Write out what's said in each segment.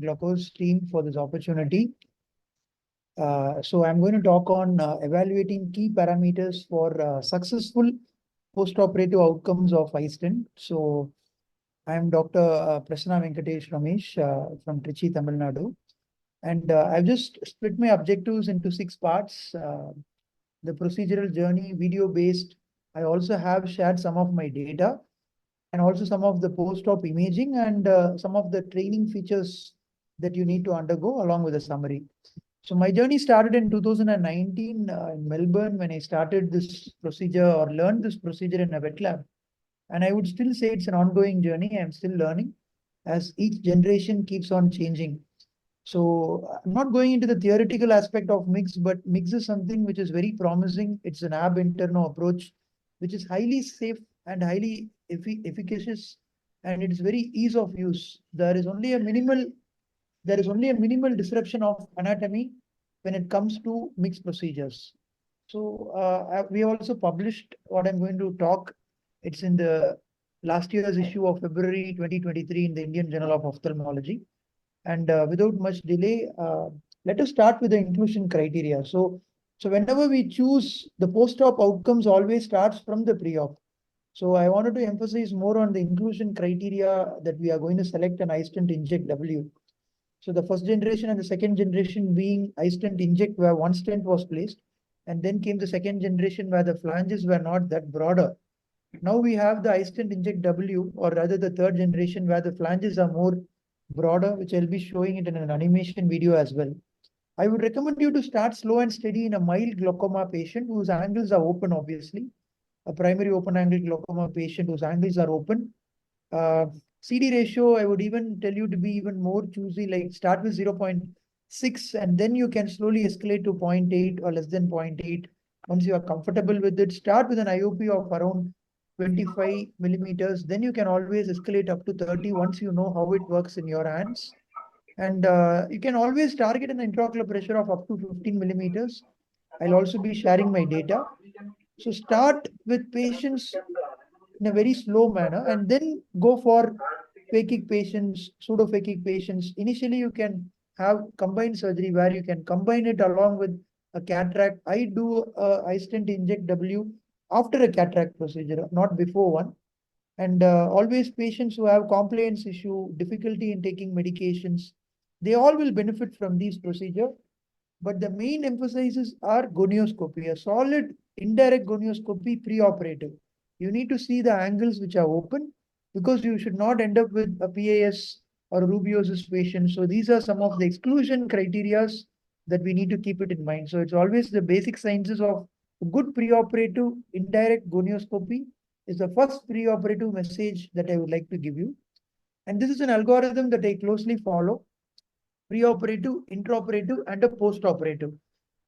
Glucose team for this opportunity. So I'm going to talk on evaluating key parameters for successful post-operative outcomes of iStent. So I'm Dr. Prasanna Venkatesh Ramesh from Trichy, Tamil Nadu. And I've just split my objectives into 6 parts. The procedural journey, video-based. I also have shared some of my data and also some of the post-op imaging and some of the training features that you need to undergo along with a summary. So my journey started in 2019 in Melbourne when I started this procedure or learned this procedure in a wet lab. And I would still say it's an ongoing journey. I'm still learning as each generation keeps on changing. So I'm not going into the theoretical aspect of MIGS, but MIGS is something which is very promising. It's an ab interno approach, which is highly safe and highly efficacious, and it's very ease of use. There is only a minimal disruption of anatomy when it comes to mixed procedures. So we also published what I'm going to talk. It's in the last year's issue of February 2023 in the Indian Journal of Ophthalmology. And without much delay, let us start with the inclusion criteria. So whenever we choose the post-op outcomes always starts from the pre-op. So I wanted to emphasize more on the inclusion criteria that we are going to select an iStent Inject W. So the first generation and the second generation being iStent Inject, where one stent was placed, and then came the second generation where the flanges were not that broader. Now we have the iStent Inject W, or rather the third generation, where the flanges are more broader, which I'll be showing it in an animation video as well. I would recommend you to start slow and steady in a mild glaucoma patient whose angles are open, obviously. A primary open angle glaucoma patient whose angles are open. CD ratio, I would even tell you to be even more choosy, like start with 0.6 and then you can slowly escalate to 0.8 or less than 0.8. Once you are comfortable with it, start with an IOP of around 25 millimeters. Then you can always escalate up to 30 once you know how it works in your hands. And you can always target an intraocular pressure of up to 15 millimeters. I'll also be sharing my data. So start with patients in a very slow manner and then go for phakic patients, pseudo-phakic patients. Initially, you can have combined surgery where you can combine it along with a cataract. I do a iStent Inject W after a cataract procedure, not before one. And always patients who have compliance issue, difficulty in taking medications, they all will benefit from these procedure. But the main emphasis are gonioscopy, a solid indirect gonioscopy pre-operative. You need to see the angles which are open because you should not end up with a PAS or rubiosis patient. So these are some of the exclusion criterias that we need to keep it in mind. So it's always the basic sciences of good pre-operative indirect gonioscopy is the first pre-operative message that I would like to give you. And this is an algorithm that I closely follow: preoperative, intraoperative, and a postoperative.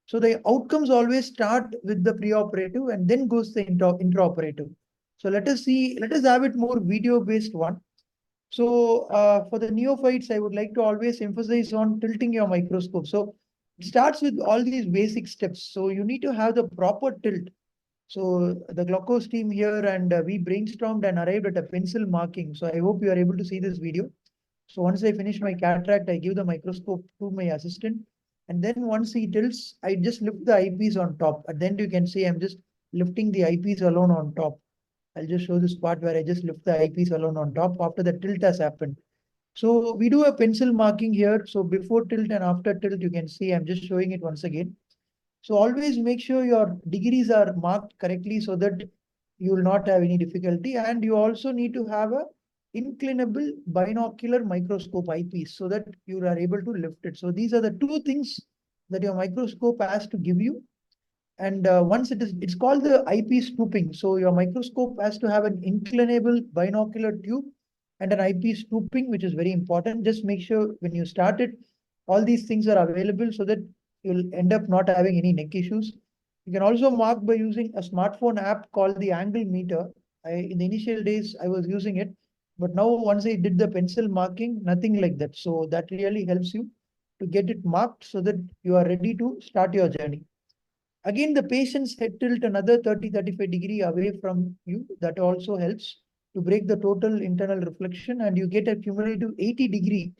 So the outcomes always start with the preoperative and then goes the intraoperative. So let us have it more video-based one. So for the neophytes, I would like to always emphasize on tilting your microscope. So it starts with all these basic steps. So you need to have the proper tilt. So the glucose team here and we brainstormed and arrived at a pencil marking. So I hope you are able to see this video. So once I finish my cataract, I give the microscope to my assistant. And then once he tilts, I just lift the eyepiece on top. And then you can see I'm just lifting the eyepiece alone on top. I'll just show this part where I just lift the eyepiece alone on top after the tilt has happened. So we do a pencil marking here. So before tilt and after tilt, you can see I'm just showing it once again. So always make sure your degrees are marked correctly so that you will not have any difficulty. And you also need to have a inclinable binocular microscope eyepiece so that you are able to lift it. So these are the two things that your microscope has to give you. And once it's called the eyepiece stooping. So your microscope has to have an inclinable binocular tube and an eyepiece stooping, which is very important. Just make sure when you start it, all these things are available so that you'll end up not having any neck issues. You can also mark by using a smartphone app called the angle meter. In the initial days, I was using it, but now once I did the pencil marking, nothing like that. So that really helps you to get it marked so that you are ready to start your journey. Again, the patient's head tilt another 30-35 degree away from you. That also helps to break the total internal reflection and you get a cumulative 80 degree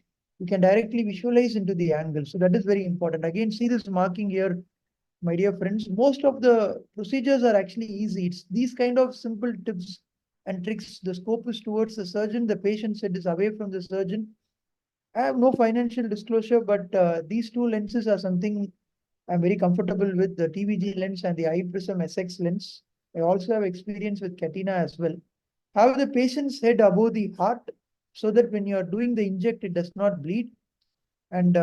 you can directly visualize into the angle. So that is very important. Again, see this marking here, my dear friends. Most of the procedures are actually easy. It's these kind of simple tips and tricks. The scope is towards the surgeon. The patient head is away from the surgeon. I have no financial disclosure, but these two lenses are something I'm very comfortable with, the TVG lens and the eye prism SX lens. I also have experience with Katina as well. Have the patient's head above the heart so that when you are doing the inject, it does not bleed. And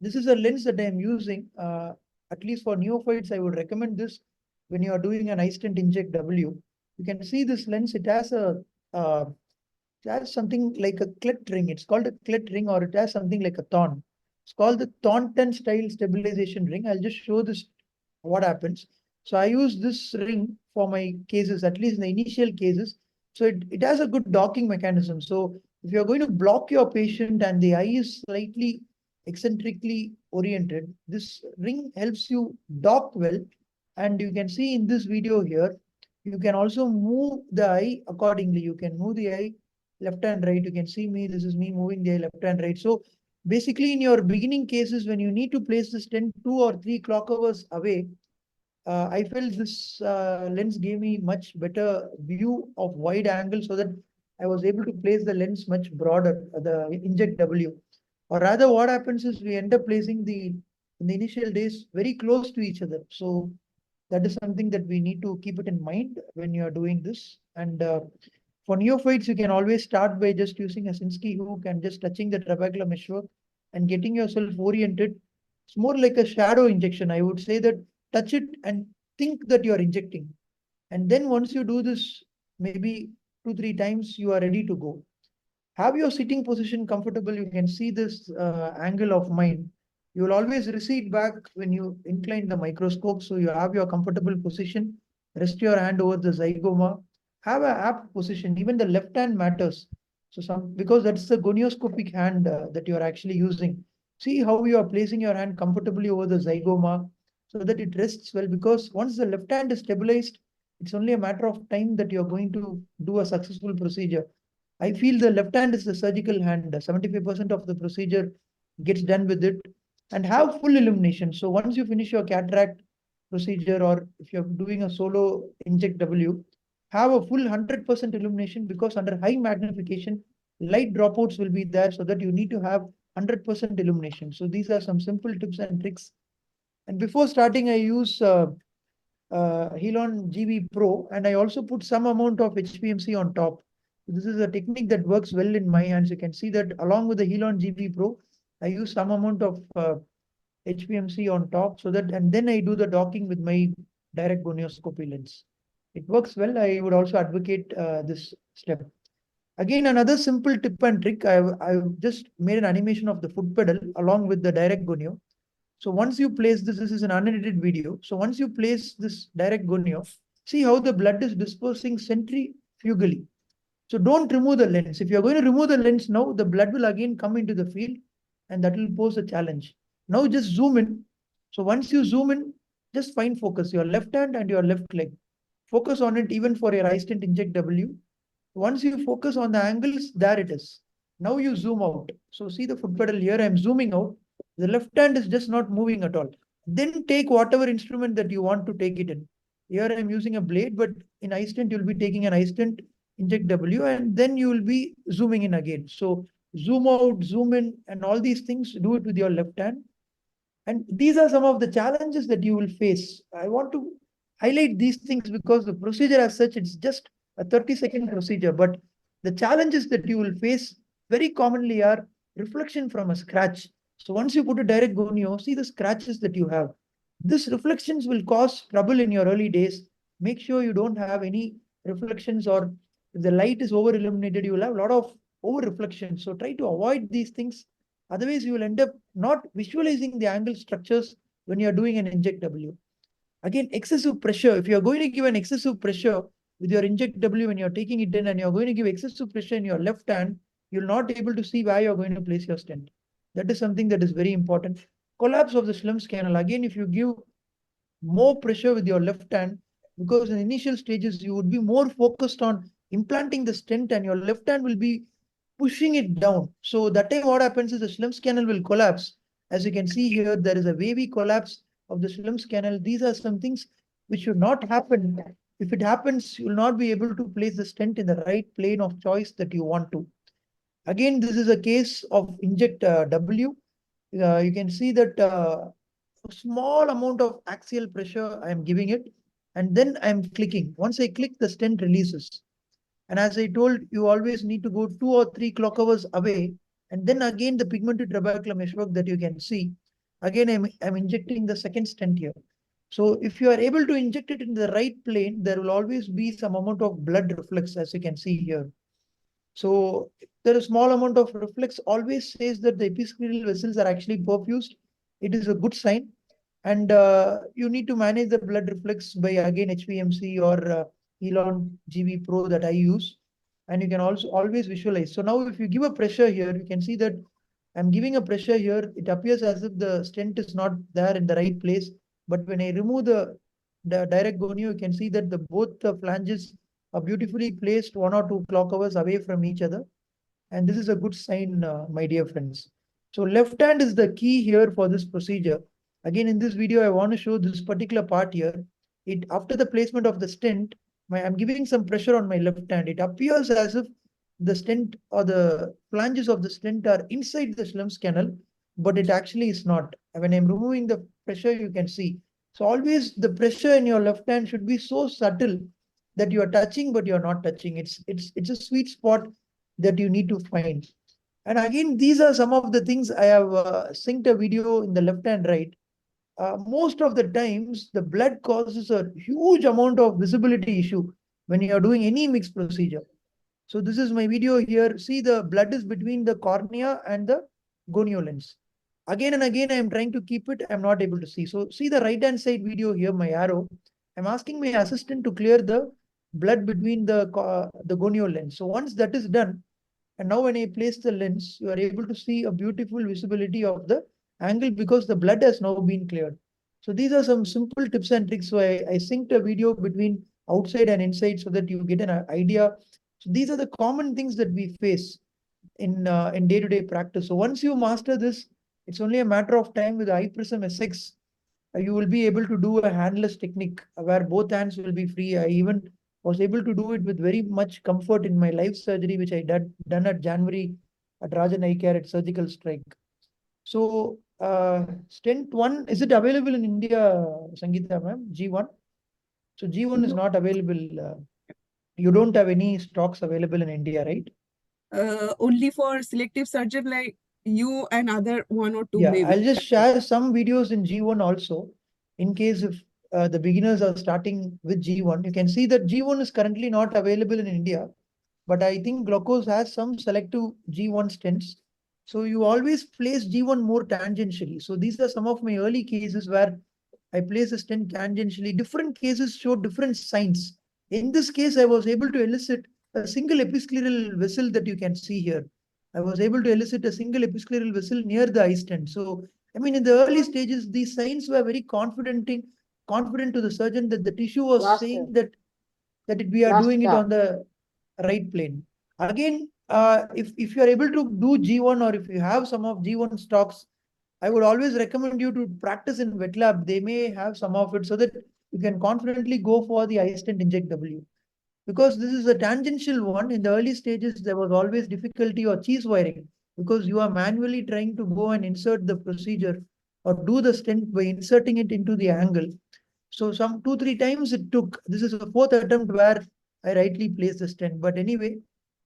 this is a lens that I am using. At least for neophytes, I would recommend this when you are doing an iStent Inject W. You can see this lens, uh, it has something like a clit ring. It's called a clit ring, or it has something like a thorn. It's called the Thornton style stabilization ring. I'll just show this what happens. So I use this ring for my cases, at least in the initial cases. So it has a good docking mechanism. So if you're going to block your patient and the eye is slightly eccentrically oriented, this ring helps you dock well. And you can see in this video here, you can also move the eye accordingly. You can move the eye left and right. You can see me, this is me moving the eye left and right. So basically in your beginning cases, when you need to place this 10, 2 or 3 clock hours away, I felt this lens gave me much better view of wide angle so that I was able to place the lens much broader, the Inject W. Or rather what happens is we end up placing in the initial days very close to each other. So that is something that we need to keep it in mind when you are doing this. And for neophytes, you can always start by just using a Sinski hook and just touching the trabecular meshwork and getting yourself oriented. It's more like a shadow injection. I would say that touch it and think that you are injecting. And then once you do this, maybe 2, 3 times, you are ready to go. Have your sitting position comfortable. You can see this angle of mine. You will always recede back when you incline the microscope. So you have your comfortable position. Rest your hand over the zygoma. Have a apt position. Even the left hand matters. So because that's the gonioscopic hand that you are actually using. See how you are placing your hand comfortably over the zygoma so that it rests well. Because once the left hand is stabilized, it's only a matter of time that you're going to do a successful procedure. I feel the left hand is the surgical hand. 75% of the procedure gets done with it, and have full illumination. So once you finish your cataract procedure, or if you're doing a solo inject W, have a full 100% illumination, because under high magnification, light dropouts will be there, so that you need to have 100% illumination. So these are some simple tips and tricks. And before starting, I use Helon GB Pro, and I also put some amount of HPMC on top. This is a technique that works well in my hands. You can see that along with the Helon GB Pro, I use some amount of HPMC on top, so that, and then I do the docking with my direct gonioscopy lens. It works well. I would also advocate this step. Again, another simple tip and trick. I've just made an animation of the foot pedal along with the direct gonio. So once you place this is an unedited video. So once you place this direct gonio, see how the blood is dispersing centrifugally. So don't remove the lens. If you're going to remove the lens now, the blood will again come into the field, and that will pose a challenge. Now just zoom in. So once you zoom in, just find focus, your left hand and your left leg. Focus on it even for your iStent Inject W. Once you focus on the angles, there it is. Now you zoom out. So see the foot pedal here, I'm zooming out. The left hand is just not moving at all. Then take whatever instrument that you want to take it in. Here I'm using a blade, but in iStent you'll be taking an iStent Inject W, and then you will be zooming in again. So zoom out, zoom in, and all these things, do it with your left hand. And these are some of the challenges that you will face. I want to highlight these things because the procedure as such, it's just a 30-second procedure. But the challenges that you will face very commonly are reflection from a scratch. So once you put a direct gonio, see the scratches that you have. This reflections will cause trouble in your early days. Make sure you don't have any reflections, or if the light is over illuminated, you will have a lot of over reflection. So try to avoid these things. Otherwise, you will end up not visualizing the angle structures when you're doing an inject W. Again, excessive pressure. If you're going to give an excessive pressure with your inject W when you're taking it in, and you're going to give excessive pressure in your left hand, you'll not be able to see where you're going to place your stent. That is something that is very important. Collapse of the Schlemm's canal. Again, if you give more pressure with your left hand, because in initial stages, you would be more focused on implanting the stent, and your left hand will be pushing it down. So that time what happens is the Schlemm's canal will collapse. As you can see here, there is a wavy collapse of the Schlemm's canal. These are some things which should not happen. If it happens, you will not be able to place the stent in the right plane of choice that you want to. Again, this is a case of inject W. You can see that a small amount of axial pressure I am giving it, and then I am clicking. Once I click, the stent releases. And as I told, you always need to go 2 or 3 clock hours away. And then again, the pigmented trabecular meshwork that you can see. Again, I'm injecting the second stent here. So if you are able to inject it in the right plane, there will always be some amount of blood reflex, as you can see here. So there is a small amount of reflex always says that the episcleral vessels are actually perfused. It is a good sign. And you need to manage the blood reflex by again HPMC or Elon GV Pro that I use. And you can also always visualize. So now if you give a pressure here, you can see that I'm giving a pressure here. It appears as if the stent is not there in the right place. But when I remove the direct gonio, you can see that both the flanges are beautifully placed 1 or 2 clock hours away from each other. And this is a good sign, my dear friends. So left hand is the key here for this procedure. Again, in this video, I want to show this particular part here. After the placement of the stent, I'm giving some pressure on my left hand. It appears as if the stent or the flanges of the stent are inside the Schlemm's canal, but it actually is not. When I'm removing the pressure, you can see. So always the pressure in your left hand should be so subtle that you are touching, but you're not touching. It's a sweet spot that you need to find. And again, these are some of the things I have synced a video in the left and right. Most of the times, the blood causes a huge amount of visibility issue when you are doing any mixed procedure. So this is my video here. See, the blood is between the cornea and the gonio lens. Again and again, I am trying to keep it. I'm not able to see. So see the right hand side video here, my arrow. I'm asking my assistant to clear the blood between the gonio lens. So once that is done, and now when I place the lens, you are able to see a beautiful visibility of the angle because the blood has now been cleared. So these are some simple tips and tricks. So I synced a video between outside and inside so that you get an idea. So these are the common things that we face in day-to-day practice. So once you master this, it's only a matter of time with the iPrism SX. You will be able to do a handless technique where both hands will be free. I even was able to do it with very much comfort in my live surgery, which I done at January at Rajan Eye Care at Surgical Strike. So stent 1, is it available in India, Sangeeta ma'am? G1? So G1 is No, not available. You don't have any stocks available in India, right? only for selective surgeon like you and other one or two Yeah, maybe. I'll just share some videos in G1 also, in case if the beginners are starting with G1. You can see that G1 is currently not available in India, but I think Glaucos has some selective G1 stents. So you always place G1 more tangentially. So these are some of my early cases where I place a stent tangentially. Different cases show different signs. In this case, I was able to elicit a single episcleral vessel that you can see here. I was able to elicit a single episcleral vessel near the eye stent. So, I mean, in the early stages, these signs were very confident to the surgeon that the tissue was saying that we are doing it on the right plane. Again, if you are able to do G1 or if you have some of G1 stocks, I would always recommend you to practice in wet lab. They may have some of it so that you can confidently go for the iStent Inject W. Because this is a tangential one, in the early stages, there was always difficulty or cheese wiring because you are manually trying to go and insert the procedure or do the stent by inserting it into the angle. So some 2, 3 times it took. This is the fourth attempt where I rightly placed the stent. But anyway,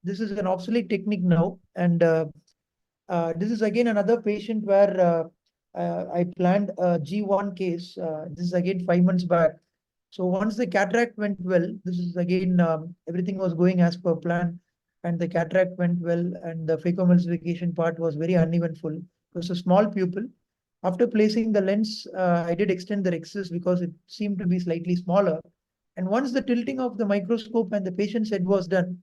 this is an obsolete technique now. And this is again another patient where I planned a G1 case. This is again 5 months back. So once the cataract went well, this is again everything was going as per plan, and the cataract went well, and the phacoemulsification part was very uneventful. It was a small pupil. After placing the lens, I did extend the rexus because it seemed to be slightly smaller. And once the tilting of the microscope and the patient's head was done,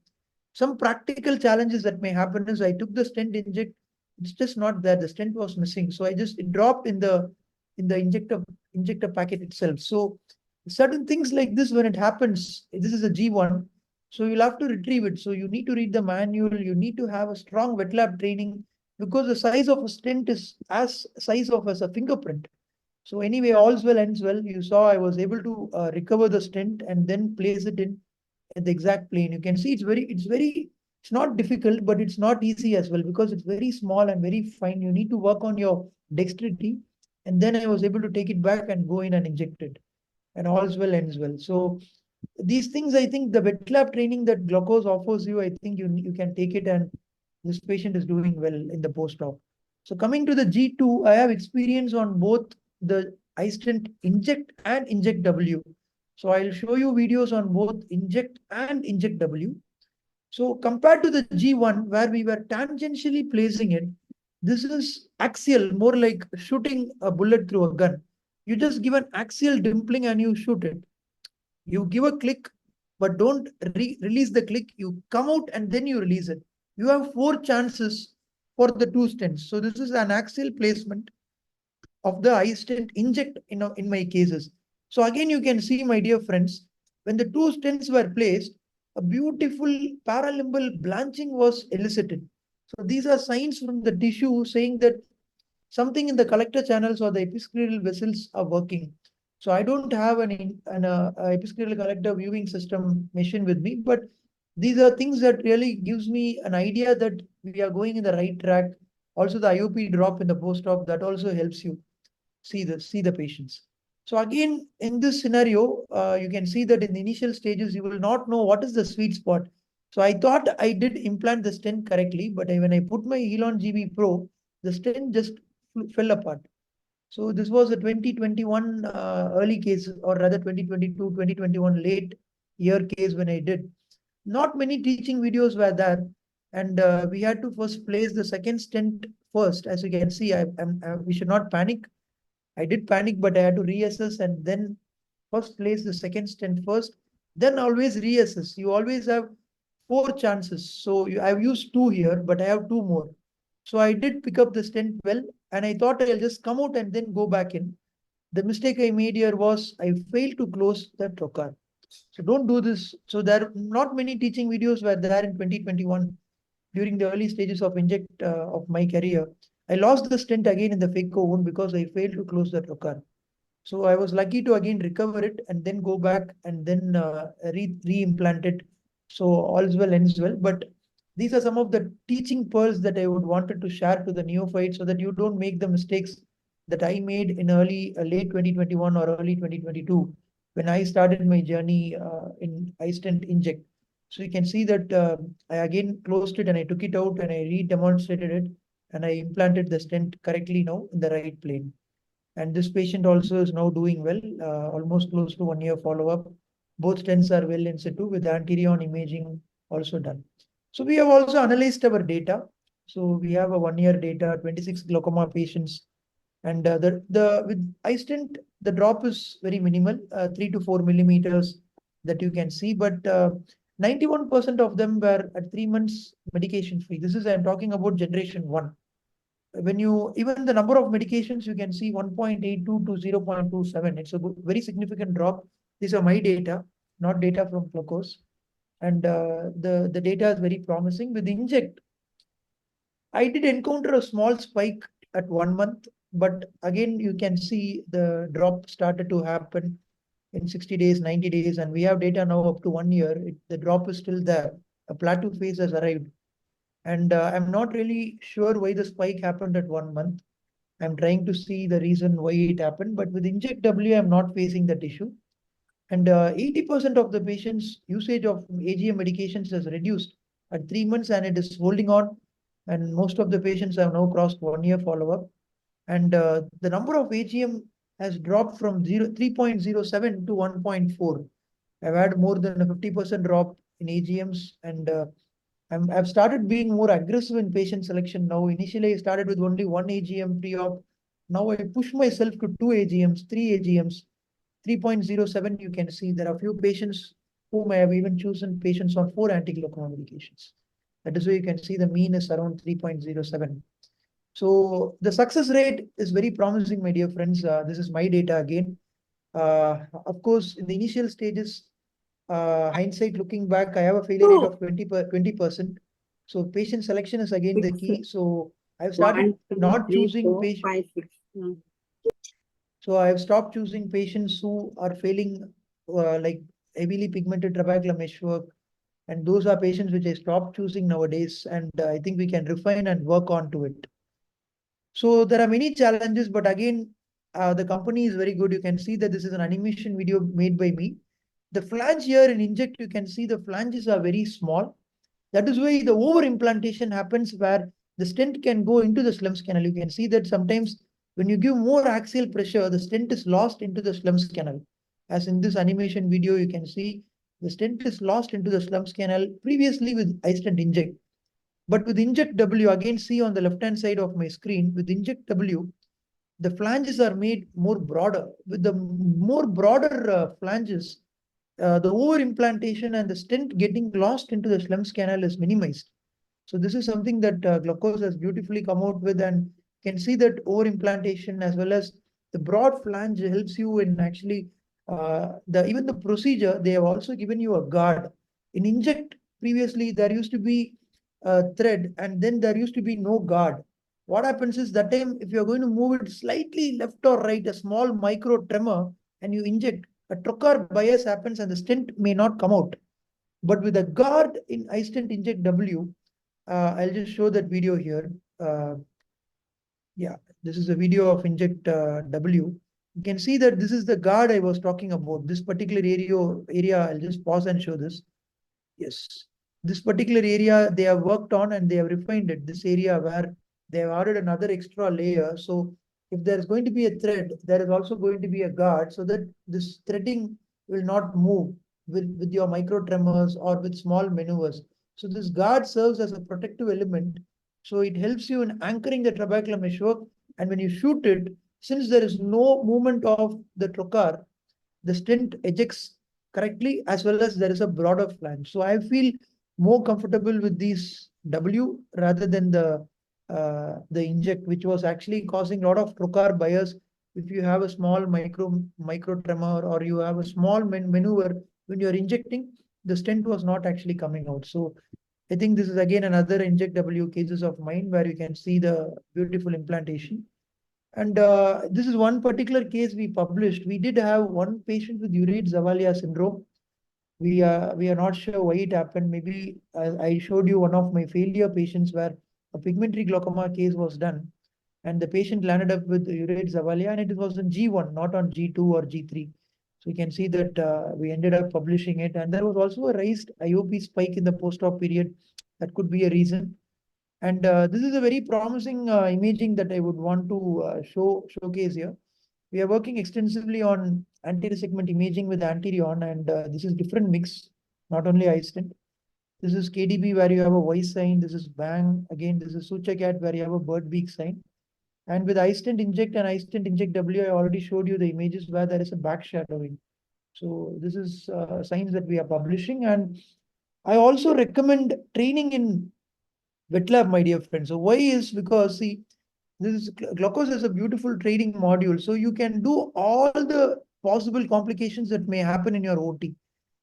some practical challenges that may happen is I took the stent inject. It's just not there. The stent was missing. So it dropped in the injector packet itself. So certain things like this, when it happens, this is a G1. So you'll have to retrieve it. So you need to read the manual. You need to have a strong wet lab training because the size of a stent is as size of as a fingerprint. So anyway, all's well ends well. You saw I was able to recover the stent and then place it in at the exact plane. You can see it's not difficult, but it's not easy as well because it's very small and very fine. You need to work on your dexterity. And then I was able to take it back and go in and inject it. And all's well ends well. So these things, I think the wet lab training that Glucose offers you, I think you can take it and this patient is doing well in the post-op. So coming to the G2, I have experience on both the iStent Inject and Inject W. So I'll show you videos on both Inject and Inject W. So compared to the G1, where we were tangentially placing it, this is axial, more like shooting a bullet through a gun. You just give an axial dimpling and you shoot it. You give a click, but don't release the click. You come out and then you release it. You have 4 chances for the 2 stents. So this is an axial placement of the iStent Inject in my cases. So again, you can see, my dear friends, when the 2 stents were placed, a beautiful paralimbal blanching was elicited. So these are signs from the tissue saying that something in the collector channels or the episcleral vessels are working. So I don't have an episcleral collector viewing system machine with me, but these are things that really gives me an idea that we are going in the right track. Also, the IOP drop in the post-op, that also helps you see the patients. So again, in this scenario, you can see that in the initial stages, you will not know what is the sweet spot. So I thought I did implant the stent correctly, but when I put my Elon GB Pro, the stent just fell apart. So this was a 2021 early case, or rather 2022, 2021 late year case when I did. Not many teaching videos were there, and we had to first place the second stent first. As you can see, we should not panic. I did panic, but I had to reassess and then first place the second stent first, then always reassess. You always have 4 chances. So I've used 2 here, but I have 2 more. So I did pick up the stent well, and I thought I'll just come out and then go back in. The mistake I made here was I failed to close the trocar. So don't do this. So there are not many teaching videos were there in 2021 during the early stages of inject of my career. I lost the stent again in the phaco wound because I failed to close the trocar. So I was lucky to again recover it and then go back and then re-implant it. So all's well ends well. But these are some of the teaching pearls that I would wanted to share to the neophytes so that you don't make the mistakes that I made in late 2021 or early 2022 when I started my journey in iStent Inject. So you can see that I again closed it and I took it out and I re-demonstrated it and I implanted the stent correctly now in the right plane. And this patient also is now doing well, almost close to 1 year follow-up. Both stents are well in situ with anterior imaging also done. So we have also analyzed our data. So we have a 1 year data, 26 glaucoma patients. And with iStent, the drop is very minimal, 3 to 4 millimeters that you can see. But 91% of them were at 3 months medication free. This is, I'm talking about generation 1. When you, even the number of medications, you can see 1.82 to 0.27. It's a very significant drop. These are my data, not data from Glucose. And the data is very promising. With Inject, I did encounter a small spike at 1 month, but again, you can see the drop started to happen in 60 days, 90 days, and we have data now up to 1 year. The drop is still there. A plateau phase has arrived. And I'm not really sure why the spike happened at 1 month. I'm trying to see the reason why it happened, but with Inject W, I'm not facing that issue. And 80% of the patients' usage of AGM medications has reduced at 3 months and it is holding on. And most of the patients have now crossed 1 year follow-up. And the number of AGM has dropped from 3.07 to 1.4. I've had more than a 50% drop in AGMs, and I've started being more aggressive in patient selection now. Initially, I started with only 1 AGM pre-op. Now I push myself to 2 AGMs, 3 AGMs. 3.07, you can see there are few patients whom I have even chosen patients on 4 anti-glaucoma medications. That is why you can see the mean is around 3.07. So the success rate is very promising, my dear friends. This is my data again. Of course, in the initial stages, hindsight looking back, I have a failure rate of 20%. So patient selection is again the key. So I've started not choosing patients. So I have stopped choosing patients who are failing like heavily pigmented trabecular meshwork. And those are patients which I stopped choosing nowadays. And I think we can refine and work on to it. So there are many challenges, but again, the company is very good. You can see that this is an animation video made by me. The flange here in Inject, you can see the flanges are very small. That is why the over implantation happens where the stent can go into the Schlemm's canal. You can see that sometimes when you give more axial pressure, the stent is lost into the Schlemm's canal. As in this animation video, you can see the stent is lost into the Schlemm's canal previously with iStent Inject. But with Inject W, again see on the left-hand side of my screen, with Inject W, the flanges are made more broader. With the more broader flanges, the over implantation and the stent getting lost into the Schlemm's canal is minimized. So this is something that Glucose has beautifully come out with, and can see that over implantation as well as the broad flange helps you in actually even the procedure. They have also given you a guard. In Inject previously there used to be a thread and then there used to be no guard. What happens is that time if you're going to move it slightly left or right, a small micro tremor, and you inject, a trocar bias happens and the stent may not come out. But with a guard in iStent Inject W, I'll just show that video here. Yeah, this is a video of Inject W. You can see that this is the guard I was talking about. This particular area, I'll just pause and show this. Yes, this particular area they have worked on and they have refined it. This area where they have added another extra layer. So if there is going to be a thread, there is also going to be a guard so that this threading will not move with your micro tremors or with small maneuvers. So this guard serves as a protective element. So it helps you in anchoring the trabecular meshwork. And when you shoot it, since there is no movement of the trocar, the stent ejects correctly as well as there is a broader flange. So I feel more comfortable with these W rather than the Inject, which was actually causing a lot of trocar bias. If you have a small micro tremor or you have a small maneuver when you're injecting, the stent was not actually coming out. So I think this is again another Inject W cases of mine where you can see the beautiful implantation. And this is one particular case we published. We did have one patient with urate Zavalia syndrome. We are not sure why it happened. Maybe I showed you one of my failure patients where a pigmentary glaucoma case was done, and the patient landed up with urate Zavalia, and it was on G1, not on G2 or G3. So you can see that we ended up publishing it, and there was also a raised IOP spike in the post-op period. That could be a reason. And this is a very promising imaging that I would want to showcase here. We are working extensively on anterior segment imaging with Anterion, and this is different mix, not only iStent. This is KDB where you have a Y sign. This is Bang. Again, this is Suchacat where you have a bird beak sign. And with iStent Inject and iStent Inject W, I already showed you the images where there is a back shadowing. So this is signs that we are publishing. And I also recommend training in wet lab, my dear friends. So why is because see, this is Glucose is a beautiful training module. So you can do all the possible complications that may happen in your OT.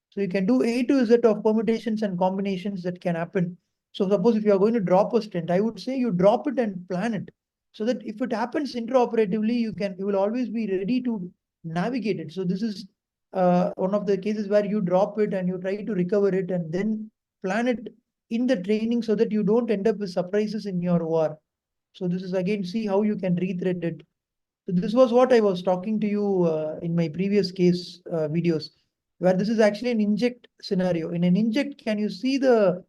So you can do A to Z of permutations and combinations that can happen. So suppose if you are going to drop a stent, I would say you drop it and plan it. So that if it happens intraoperatively, you will always be ready to navigate it. So this is one of the cases where you drop it and you try to recover it and then plan it in the training so that you don't end up with surprises in your OR. So this is again, see how you can rethread it. So this was what I was talking to you in my previous case videos, where this is actually an inject scenario. In an inject, can you see the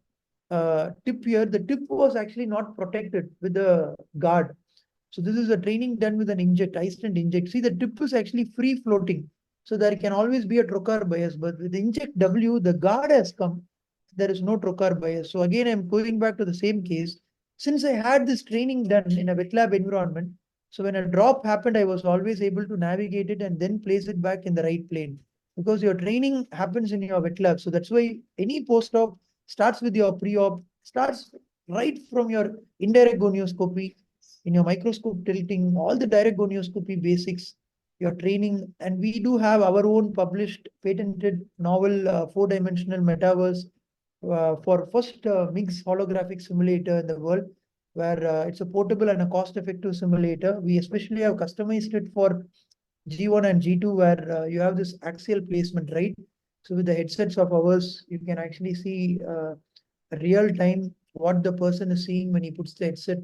tip here? The tip was actually not protected with the guard. So this is a training done with an inject, iStent Inject. See, the tip is actually free floating. So there can always be a trocar bias, but with Inject W, the guard has come. There is no trocar bias. So again, I'm going back to the same case. Since I had this training done in a wet lab environment, so when a drop happened, I was always able to navigate it and then place it back in the right plane. Because your training happens in your wet lab. So that's why any post-op starts with your pre-op, starts right from your indirect gonioscopy, in your microscope tilting, all the direct gonioscopy basics. your training. And we do have our own published patented novel 4-dimensional metaverse for first MIGS holographic simulator in the world, where it's a portable and a cost-effective simulator. We especially have customized it for G1 and G2, where you have this axial placement, right? So with the headsets of ours, you can actually see real time what the person is seeing when he puts the headset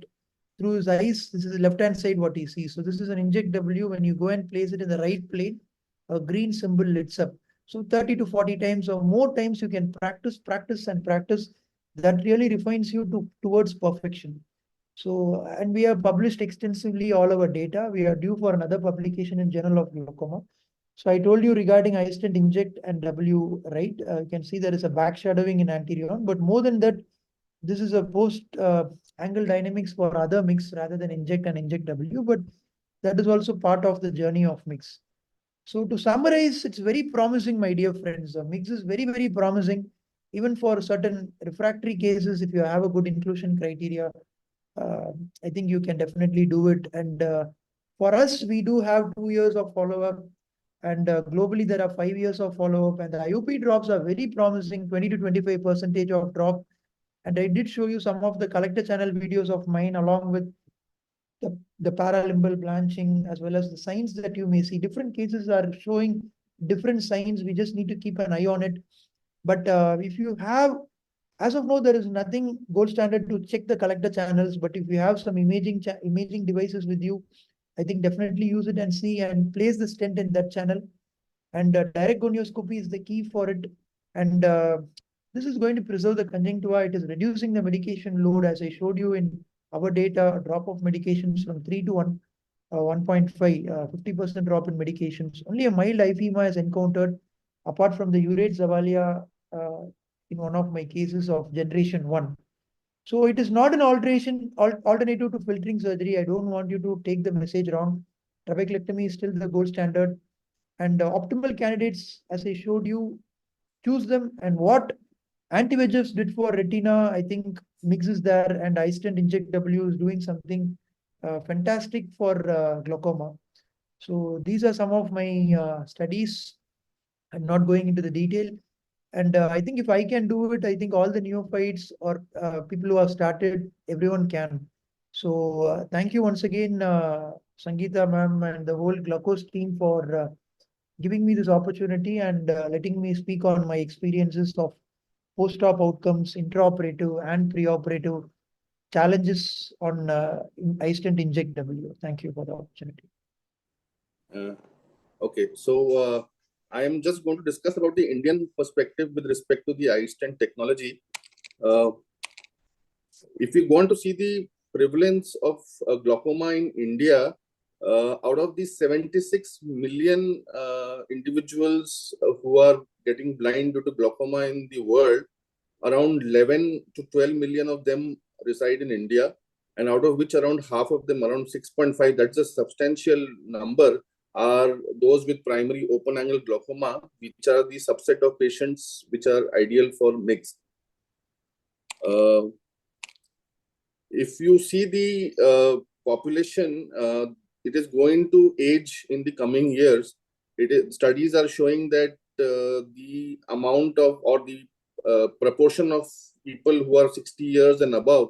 through his eyes. This is the left hand side what he sees. So this is an Inject W. When you go and place it in the right plane, a green symbol lights up. So 30 to 40 times or more times you can practice and practice. That really refines you towards perfection. So, and we have published extensively all our data. We are due for another publication in Journal of Glaucoma. So I told you regarding iStent Inject and W, right? You can see there is a back shadowing in anterior, but more than that, this is a post angle dynamics for other mix rather than Inject and Inject W, but that is also part of the journey of mix. So to summarize, it's very promising, my dear friends. The mix is very, very promising, even for certain refractory cases. If you have a good inclusion criteria, I think you can definitely do it. And for us, we do have 2 years of follow-up. And globally, there are 5 years of follow-up. And the IOP drops are very promising, 20 to 25% of drop. And I did show you some of the collector channel videos of mine, along with the paralimbal blanching, as well as the signs that you may see. Different cases are showing different signs. We just need to keep an eye on it. But if you have, as of now, there is nothing gold standard to check the collector channels. But if you have some imaging devices with you, I think definitely use it and see and place the stent in that channel. And direct gonioscopy is the key for it. And this is going to preserve the conjunctiva. It is reducing the medication load, as I showed you in our data, a drop of medications from 3 to 1.5, 50% drop in medications. Only a mild IFEMA is encountered, apart from the urate Zavalia in one of my cases of generation 1. So it is not an alternative to filtering surgery. I don't want you to take the message wrong. Trabeculectomy is still the gold standard. And optimal candidates, as I showed you, choose them. And what anti-VEGFs did for retina, I think MIGS is there, and iStent Inject W is doing something fantastic for glaucoma. So these are some of my studies. I'm not going into the detail. And I think if I can do it, I think all the neophytes or people who have started, everyone can. So thank you once again, Sangeeta ma'am and the whole Glaucos team for giving me this opportunity and letting me speak on my experiences of post-op outcomes, intraoperative and preoperative challenges on iStent Inject W. Thank you for the opportunity. Okay, so I am just going to discuss about the Indian perspective with respect to the iStent technology. If we want to see the prevalence of glaucoma in India, out of the 76 million individuals who are getting blind due to glaucoma in the world, around 11 to 12 million of them reside in India, and out of which around half of them, around 6.5, that's a substantial number, are those with primary open angle glaucoma, which are the subset of patients which are ideal for MIGS. If you see the population, it is going to age in the coming years. Studies are showing that the amount of or the proportion of people who are 60 years and above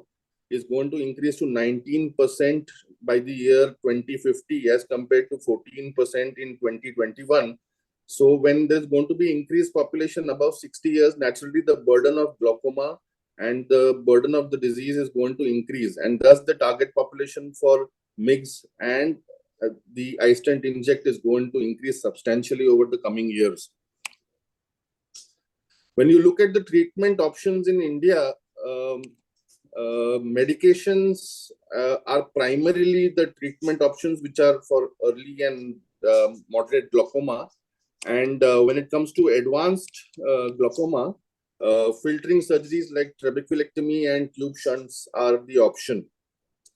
is going to increase to 19% by the year 2050 as compared to 14% in 2021. So when there's going to be increased population above 60 years, naturally the burden of glaucoma and the burden of the disease is going to increase, and thus the target population for MIGS and the iStent Inject is going to increase substantially over the coming years. When you look at the treatment options in India, medications are primarily the treatment options which are for early and moderate glaucoma. And when it comes to advanced glaucoma, filtering surgeries like trabeculectomy and tube shunts are the option.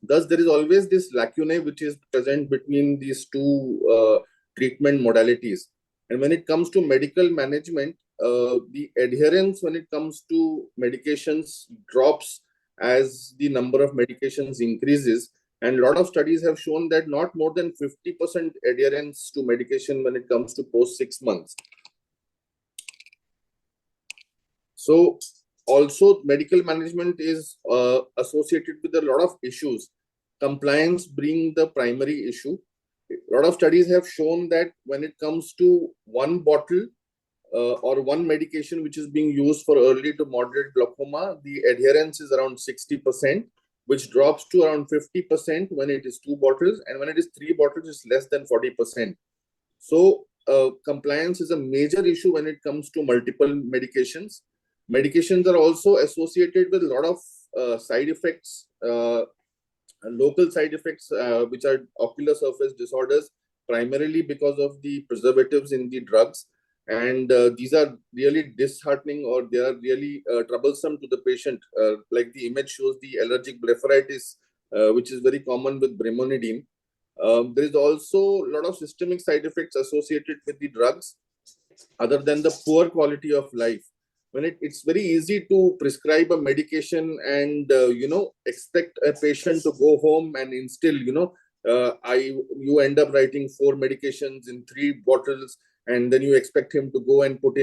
Thus, there is always this lacunae which is present between these two treatment modalities. And when it comes to medical management, the adherence when it comes to medications drops as the number of medications increases. And a lot of studies have shown that not more than 50% adherence to medication when it comes to post 6 months. So also medical management is associated with a lot of issues. Compliance being the primary issue. A lot of studies have shown that when it comes to one bottle or one medication which is being used for early to moderate glaucoma, the adherence is around 60%, which drops to around 50% when it is 2 bottles, and when it is 3 bottles, it's less than 40%. So compliance is a major issue when it comes to multiple medications. Medications are also associated with a lot of side effects, local side effects, which are ocular surface disorders, primarily because of the preservatives in the drugs. And these are really disheartening, or they are really troublesome to the patient. Like the image shows the allergic blepharitis, which is very common with brimonidine. There is also a lot of systemic side effects associated with the drugs, other than the poor quality of life. When it's very easy to prescribe a medication and expect a patient to go home and instill, you end up writing 4 medications in 3 bottles, and then you expect him to go and put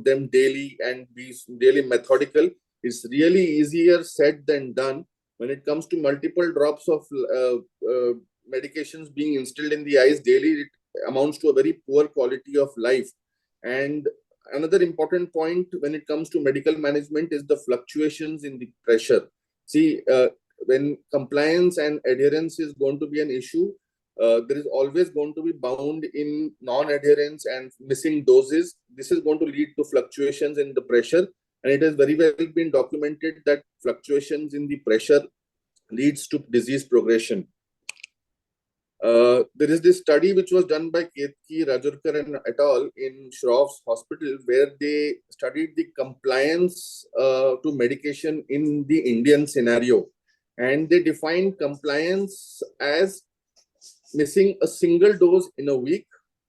them daily and be really methodical. It's really easier said than done. When it comes to multiple drops of medications being instilled in the eyes daily, it amounts to a very poor quality of life. And another important point when it comes to medical management is the fluctuations in the pressure. See, when compliance and adherence is going to be an issue, there is always going to be bound in non-adherence and missing doses. This is going to lead to fluctuations in the pressure, and it has very well been documented that fluctuations in the pressure leads to disease progression. There is this study which was done by Ketki, Rajurkar and et al. In Shroff's hospital, where they studied the compliance to medication in the Indian scenario. And they defined compliance as missing a single dose in a week,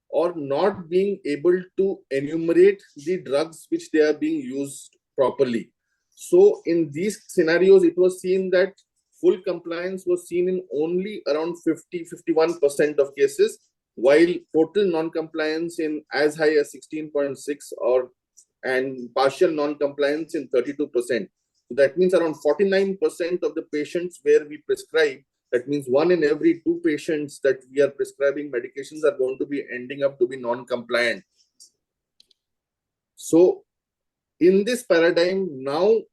or not being able to enumerate the drugs which they are being used properly. So in these scenarios, it was seen that full compliance was seen in only around 51% of cases, while total non-compliance in as high as 16.6 and partial non-compliance in 32%. So that means around 49% of the patients where we prescribe, that means 1 in every 2 patients that we are prescribing medications are going to be ending up to be non-compliant. So in this paradigm, now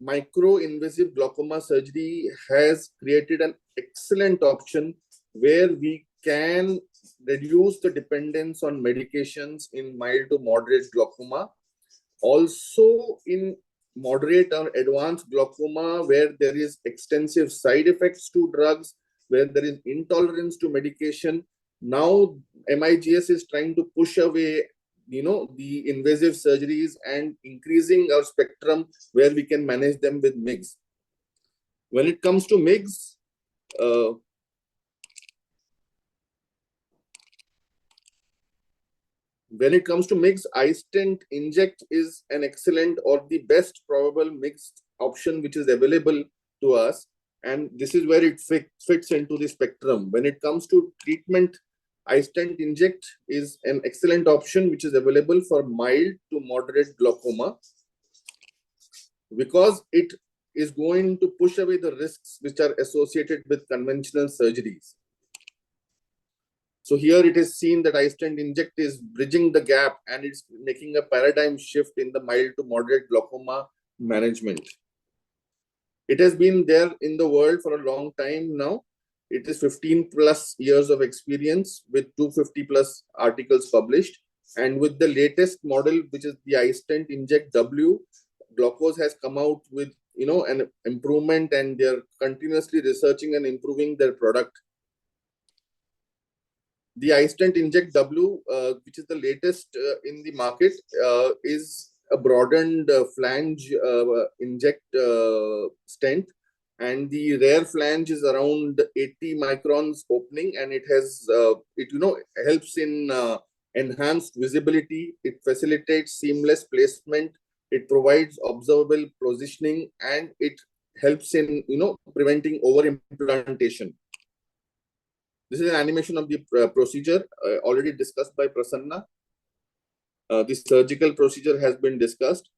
micro-invasive glaucoma surgery has created an excellent option where we can reduce the dependence on medications in mild to moderate glaucoma. Also in moderate or advanced glaucoma, where there is extensive side effects to drugs, where there is intolerance to medication. Now MIGS is trying to push away the invasive surgeries and increasing our spectrum where we can manage them with MIGS. When it comes to MIGS, iStent Inject is an excellent or the best probable MIGS option which is available to us. And this is where it fits into the spectrum. When it comes to treatment, iStent Inject is an excellent option which is available for mild to moderate glaucoma, because it is going to push away the risks which are associated with conventional surgeries. So here it is seen that iStent Inject is bridging the gap, and it's making a paradigm shift in the mild to moderate glaucoma management. It has been there in the world for a long time now. It is 15 plus years of experience with 250 plus articles published. And with the latest model, which is the iStent Inject W, Glaucos has come out with an improvement, and they're continuously researching and improving their product. The iStent Inject W, which is the latest in the market, is a broadened flange inject stent. And the rear flange is around 80 microns opening, and it has helps in enhanced visibility. It facilitates seamless placement. It provides observable positioning, and it helps in preventing over implantation. This is an animation of the procedure already discussed by Prasanna. The surgical procedure has been discussed.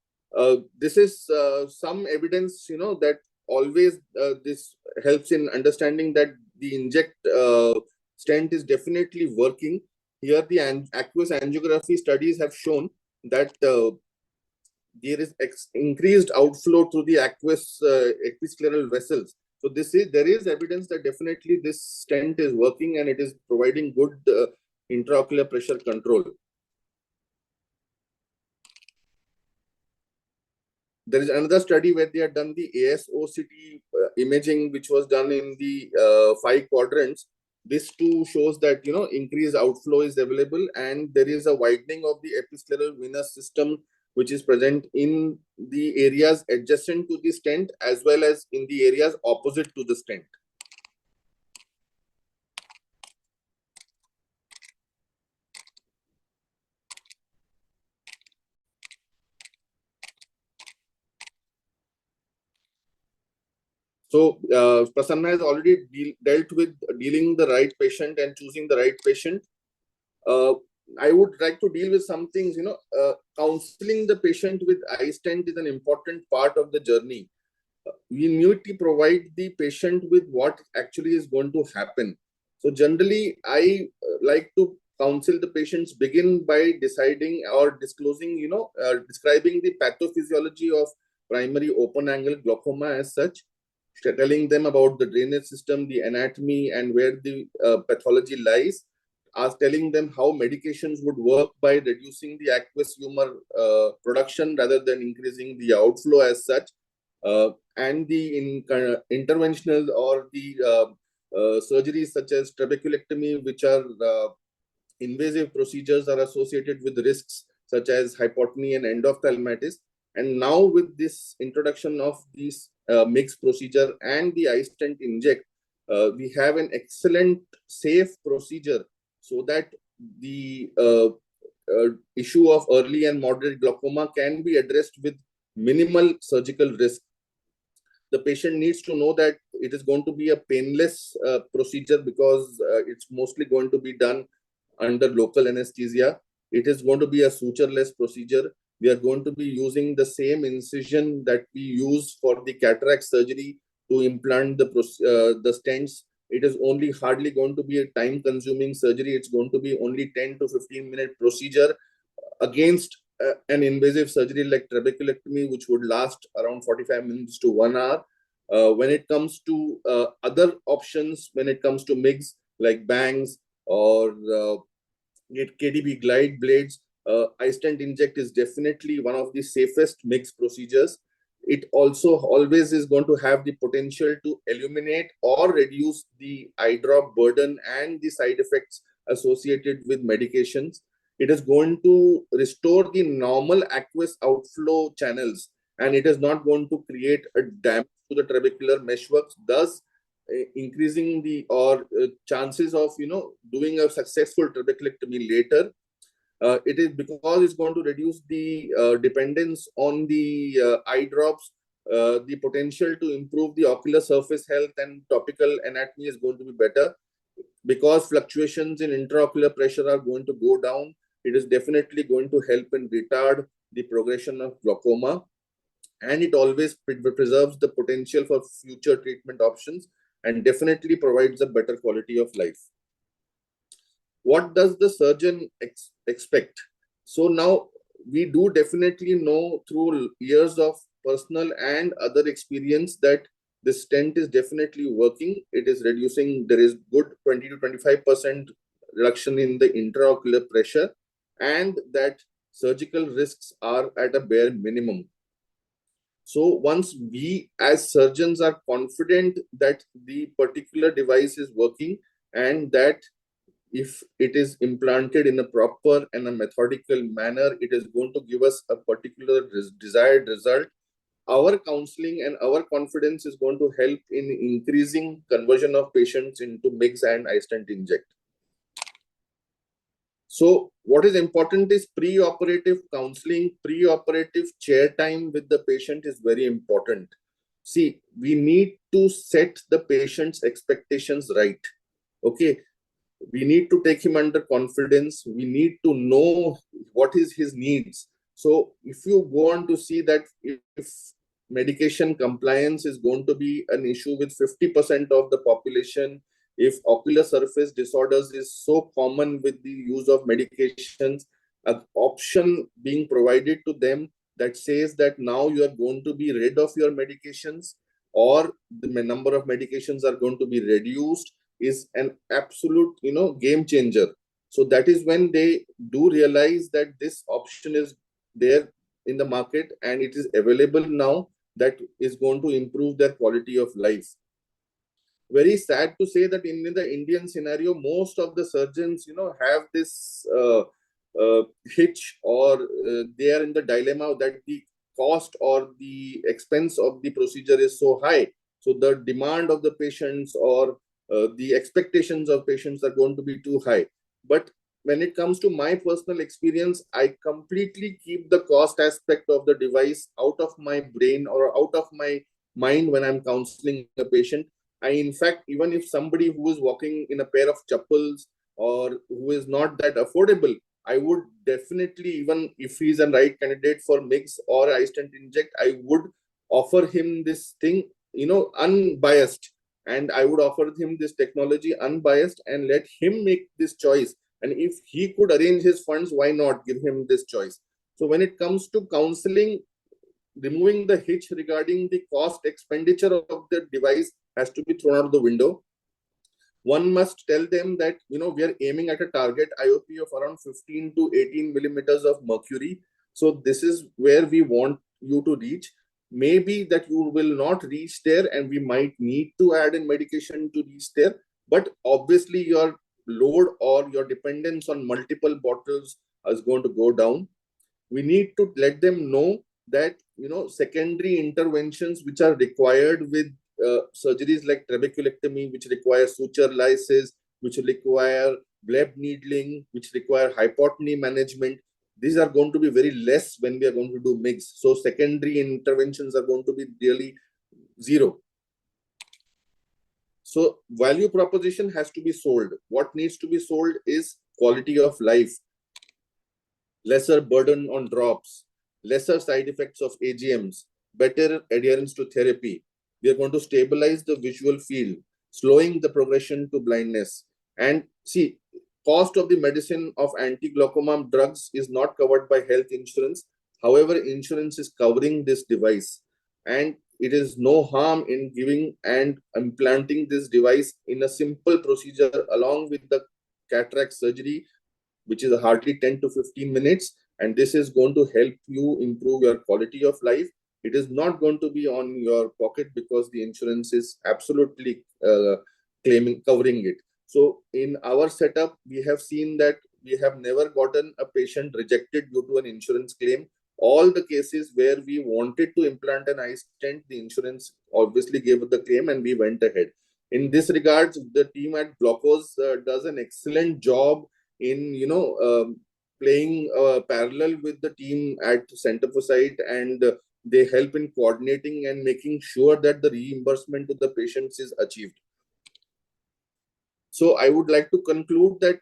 This is some evidence, that always this helps in understanding that the inject stent is definitely working. Here, the aqueous angiography studies have shown that there is increased outflow through the aqueous episcleral vessels. So there is evidence that definitely this stent is working and it is providing good intraocular pressure control. There is another study where they have done the ASOCT imaging, which was done in the 5 quadrants. This too shows that increased outflow is available, and there is a widening of the episcleral venous system, which is present in the areas adjacent to the stent as well as in the areas opposite to the stent. So Prasanna has already dealt with dealing the right patient and choosing the right patient. I would like to deal with some things. Counseling the patient with iStent is an important part of the journey. We need to provide the patient with what actually is going to happen. So generally, I like to counsel the patients begin by deciding or disclosing, describing the pathophysiology of primary open angle glaucoma as such, telling them about the drainage system, the anatomy, and where the pathology lies, as telling them how medications would work by reducing the aqueous humor production rather than increasing the outflow as such, and the interventional or the surgeries such as trabeculectomy, which are invasive procedures, are associated with risks such as hypotony and endophthalmitis. And now with this introduction of this mixed procedure and the iStent Inject, we have an excellent, safe procedure so that the issue of early and moderate glaucoma can be addressed with minimal surgical risk. The patient needs to know that it is going to be a painless procedure because it's mostly going to be done under local anesthesia. It is going to be a sutureless procedure. We are going to be using the same incision that we use for the cataract surgery to implant the stents. It is only hardly going to be a time-consuming surgery. It's going to be only 10 to 15-minute procedure against an invasive surgery like trabeculectomy, which would last around 45 minutes to 1 hour. When it comes to other options, when it comes to MIGS like bangs or KDB glide blades, iStent Inject is definitely one of the safest MIGS procedures. It also always is going to have the potential to eliminate or reduce the eye drop burden and the side effects associated with medications. It is going to restore the normal aqueous outflow channels, and it is not going to create a damage to the trabecular meshworks, thus increasing the chances of doing a successful trabeculectomy later. It is because it's going to reduce the dependence on the eye drops. The potential to improve the ocular surface health and topical anatomy is going to be better. Because fluctuations in intraocular pressure are going to go down, it is definitely going to help and retard the progression of glaucoma. And it always preserves the potential for future treatment options and definitely provides a better quality of life. What does the surgeon expect? So now we do definitely know through years of personal and other experience that the stent is definitely working. It is reducing, there is good 20 to 25% reduction in the intraocular pressure, and that surgical risks are at a bare minimum. So once we as surgeons are confident that the particular device is working and that if it is implanted in a proper and a methodical manner, it is going to give us a particular desired result, our counseling and our confidence is going to help in increasing conversion of patients into MIGS and iStent Inject. So what is important is pre-operative counseling, pre-operative chair time with the patient is very important. See, we need to set the patient's expectations right. Okay. We need to take him under confidence. We need to know what is his needs. So if you go on to see that if medication compliance is going to be an issue with 50% of the population, if ocular surface disorders is so common with the use of medications, an option being provided to them that says that now you are going to be rid of your medications, or the number of medications are going to be reduced, is an absolute, game changer. So that is when they do realize that this option is there in the market and it is available now, that is going to improve their quality of life. Very sad to say that in the Indian scenario, most of the surgeons, have this hitch, or they are in the dilemma that the cost or the expense of the procedure is so high. So the demand of the patients, or the expectations of patients, are going to be too high. But when it comes to my personal experience, I completely keep the cost aspect of the device out of my brain or out of my mind when I'm counseling a patient. In fact, even if somebody who is walking in a pair of chappals or who is not that affordable, I would definitely, even if he's a right candidate for MIGS or iStent Inject, I would offer him this thing, unbiased. And I would offer him this technology unbiased and let him make this choice. And if he could arrange his funds, why not give him this choice? So when it comes to counseling, removing the hitch regarding the cost expenditure of the device has to be thrown out the window. One must tell them that, we are aiming at a target IOP of around 15 to 18 millimeters of mercury. So this is where we want you to reach. Maybe that you will not reach there and we might need to add in medication to reach there. But obviously your load or your dependence on multiple bottles is going to go down. We need to let them know that, secondary interventions which are required with surgeries like trabeculectomy, which require suture lysis, which require bleb needling, which require hypotony management, these are going to be very less when we are going to do MIGS. So secondary interventions are going to be really zero. So value proposition has to be sold. What needs to be sold is quality of life, lesser burden on drops, lesser side effects of AGMs, better adherence to therapy. We are going to stabilize the visual field, slowing the progression to blindness. And see, cost of the medicine of anti-glaucoma drugs is not covered by health insurance. However, insurance is covering this device. And it is no harm in giving and implanting this device in a simple procedure along with the cataract surgery, which is hardly 10 to 15 minutes. And this is going to help you improve your quality of life. It is not going to be on your pocket because the insurance is absolutely covering it. So in our setup, we have seen that we have never gotten a patient rejected due to an insurance claim. All the cases where we wanted to implant an iStent, the insurance obviously gave the claim and we went ahead. In this regards, the team at Blockos does an excellent job in playing parallel with the team at Center for Sight, and they help in coordinating and making sure that the reimbursement to the patients is achieved. So I would like to conclude that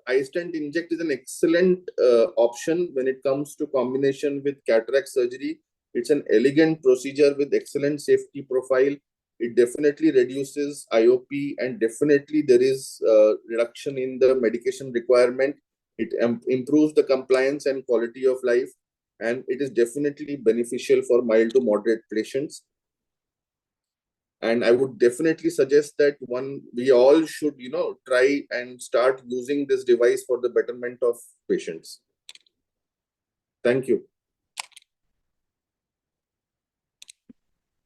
iStent Inject is an excellent option when it comes to combination with cataract surgery. It's an elegant procedure with excellent safety profile. It definitely reduces IOP and definitely there is reduction in the medication requirement. It improves the compliance and quality of life, and it is definitely beneficial for mild to moderate patients. And I would definitely suggest that we all should, try and start using this device for the betterment of patients. Thank you.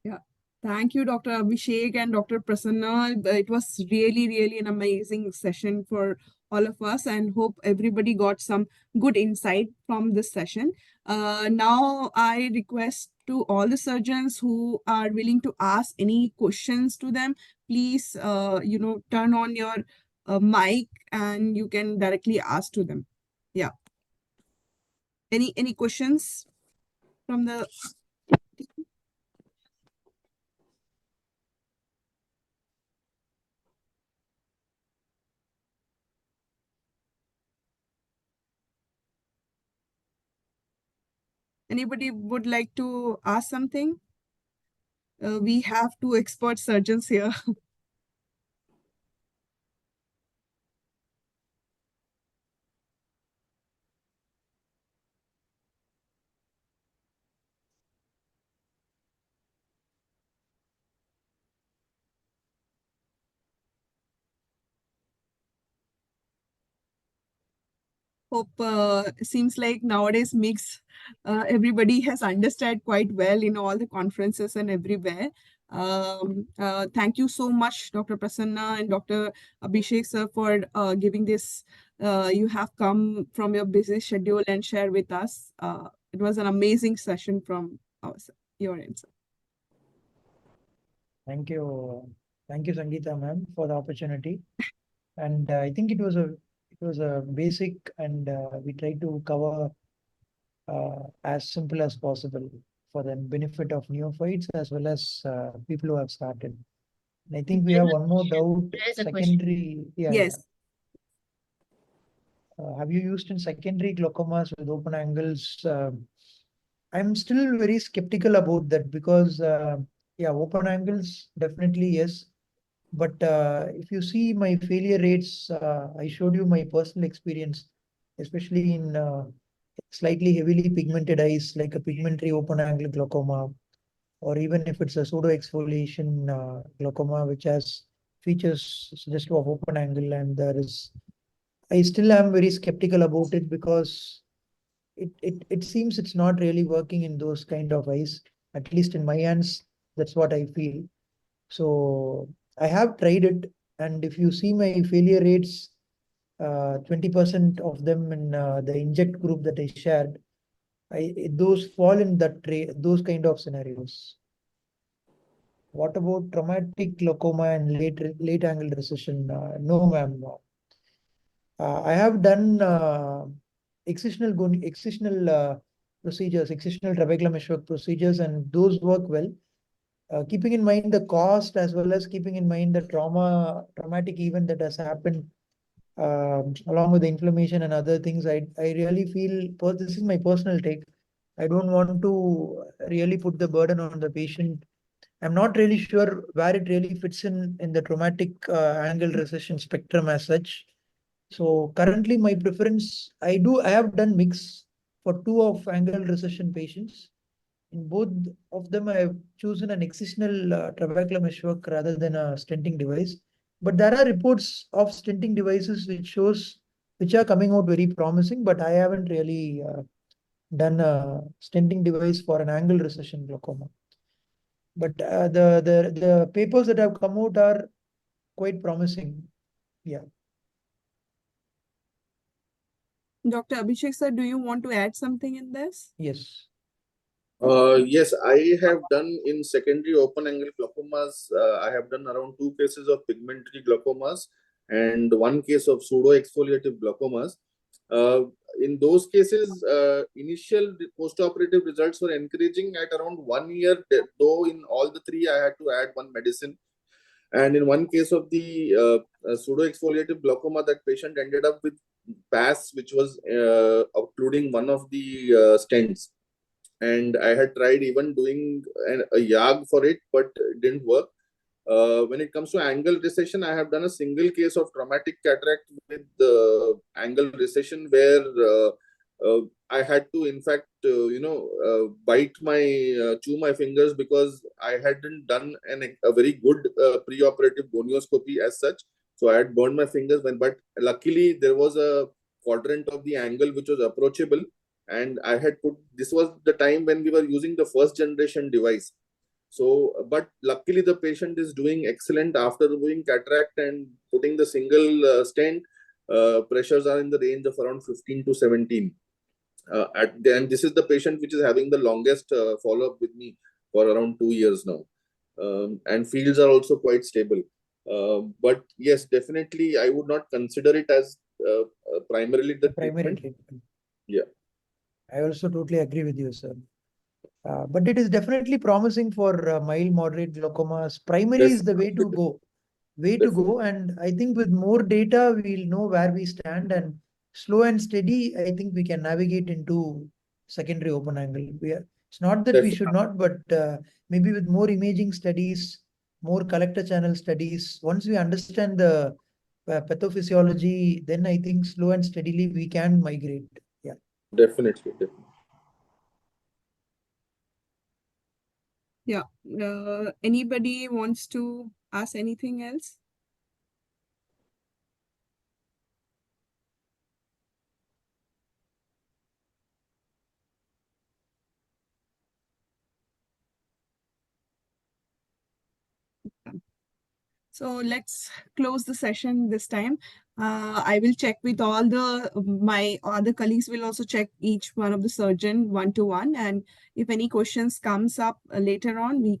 Yeah. Thank you, Dr. Abhishek and Dr. Prasanna. It was really, really an amazing session for all of us, and hope everybody got some good insight from this session. Now, I request to all the surgeons who are willing to ask any questions to them, please, turn on your mic and you can directly ask to them. Yeah. Any questions from the... Anybody would like to ask something? We have two expert surgeons here. Hope seems like nowadays mix everybody has understood quite well in all the conferences and everywhere. Thank you so much, Dr. Prasanna and Dr. Abhishek sir, for giving this. You have come from your busy schedule and share with us. It was an amazing session from your end, sir. Thank you. Thank you, Sangeeta ma'am, for the opportunity. And I think it was a basic, and we tried to cover as simple as possible for the benefit of neophytes as well as people who have started. And I think we have one more doubt. There is a question. Secondary, Yes. have you used in secondary glaucomas with open angles? I'm still very skeptical about that because, yeah, open angles, definitely yes. But if you see my failure rates, I showed you my personal experience, especially in slightly heavily pigmented eyes, like a pigmentary open angle glaucoma, or even if it's a pseudo exfoliation glaucoma, which has features suggestive of open angle, and I still am very skeptical about it because it seems it's not really working in those kind of eyes, at least in my hands. That's what I feel. So I have tried it, and if you see my failure rates, 20% of them in the inject group that I shared, those fall in those kind of scenarios. What about traumatic glaucoma and late angle recession? No, ma'am. I have done excisional procedures, excisional trabecular meshwork procedures, and those work well. Keeping in mind the cost as well as keeping in mind the traumatic event that has happened, along with the inflammation and other things, I really feel, this is my personal take. I don't want to really put the burden on the patient. I'm not really sure where it really fits in the traumatic angle recession spectrum as such. So currently my preference, I have done mix for 2 of angle recession patients. In both of them, I have chosen an excisional trabecular meshwork rather than a stenting device. But there are reports of stenting devices which are coming out very promising, but I haven't really done a stenting device for an angle recession glaucoma. But the papers that have come out are quite promising. Yeah. Dr. Abhishek sir, do you want to add something in this? Yes. Yes, I have done in secondary open angle glaucomas. I have done around 2 cases of pigmentary glaucomas and 1 case of pseudo exfoliative glaucomas. In those cases, initial post-operative results were encouraging at around 1 year, though in all the three I had to add one medicine. And in one case of the pseudo exfoliative glaucoma, that patient ended up with PAS, which was occluding one of the stents. And I had tried even doing a YAG for it, but it didn't work. When it comes to angle recession, I have done a single case of traumatic cataract with angle recession where I had to, in fact, chew my fingers because I hadn't done a very good preoperative gonioscopy as such. So I had burned my fingers, but luckily there was a quadrant of the angle which was approachable. And I had this was the time when we were using the first generation device. So, but luckily the patient is doing excellent after removing cataract and putting the single stent. Pressures are in the range of around 15 to 17. And this is the patient which is having the longest follow-up with me for around 2 years now. And fields are also quite stable. But yes, definitely I would not consider it as primarily the Primary treatment. treatment. Yeah. I also totally agree with you, sir. But it is definitely promising for mild, moderate glaucomas. Primary is the way to go. And I think with more data, we'll know where we stand, and slow and steady, I think we can navigate into secondary open angle. It's not that we should not, but maybe with more imaging studies, more collector channel studies, once we understand the pathophysiology, then I think slow and steadily we can migrate. Yeah. Definitely. Yeah. Anybody wants to ask anything else? So let's close the session this time. I will check with all my other colleagues will also check each one of the surgeon one-to-one. And if any questions comes up later on,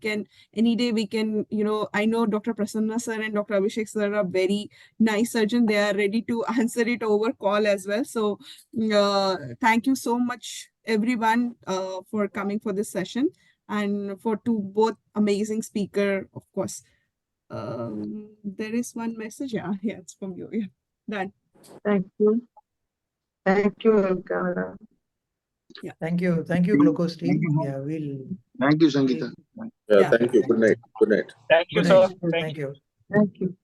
any day we can, I know Dr. Prasanna sir and Dr. Abhishek sir are very nice surgeon. They are ready to answer it over call as well. So thank you so much, everyone, for coming for this session and for both amazing speaker, of course. There is one message. Yeah, it's from you. Yeah, done. Thank you. Thank you, Elka. Yeah. Thank you, Glucose team. Yeah, Thank you, Sangeeta. Thank you. Good night. Thank you, Good sir. night. Thank you. Thank you.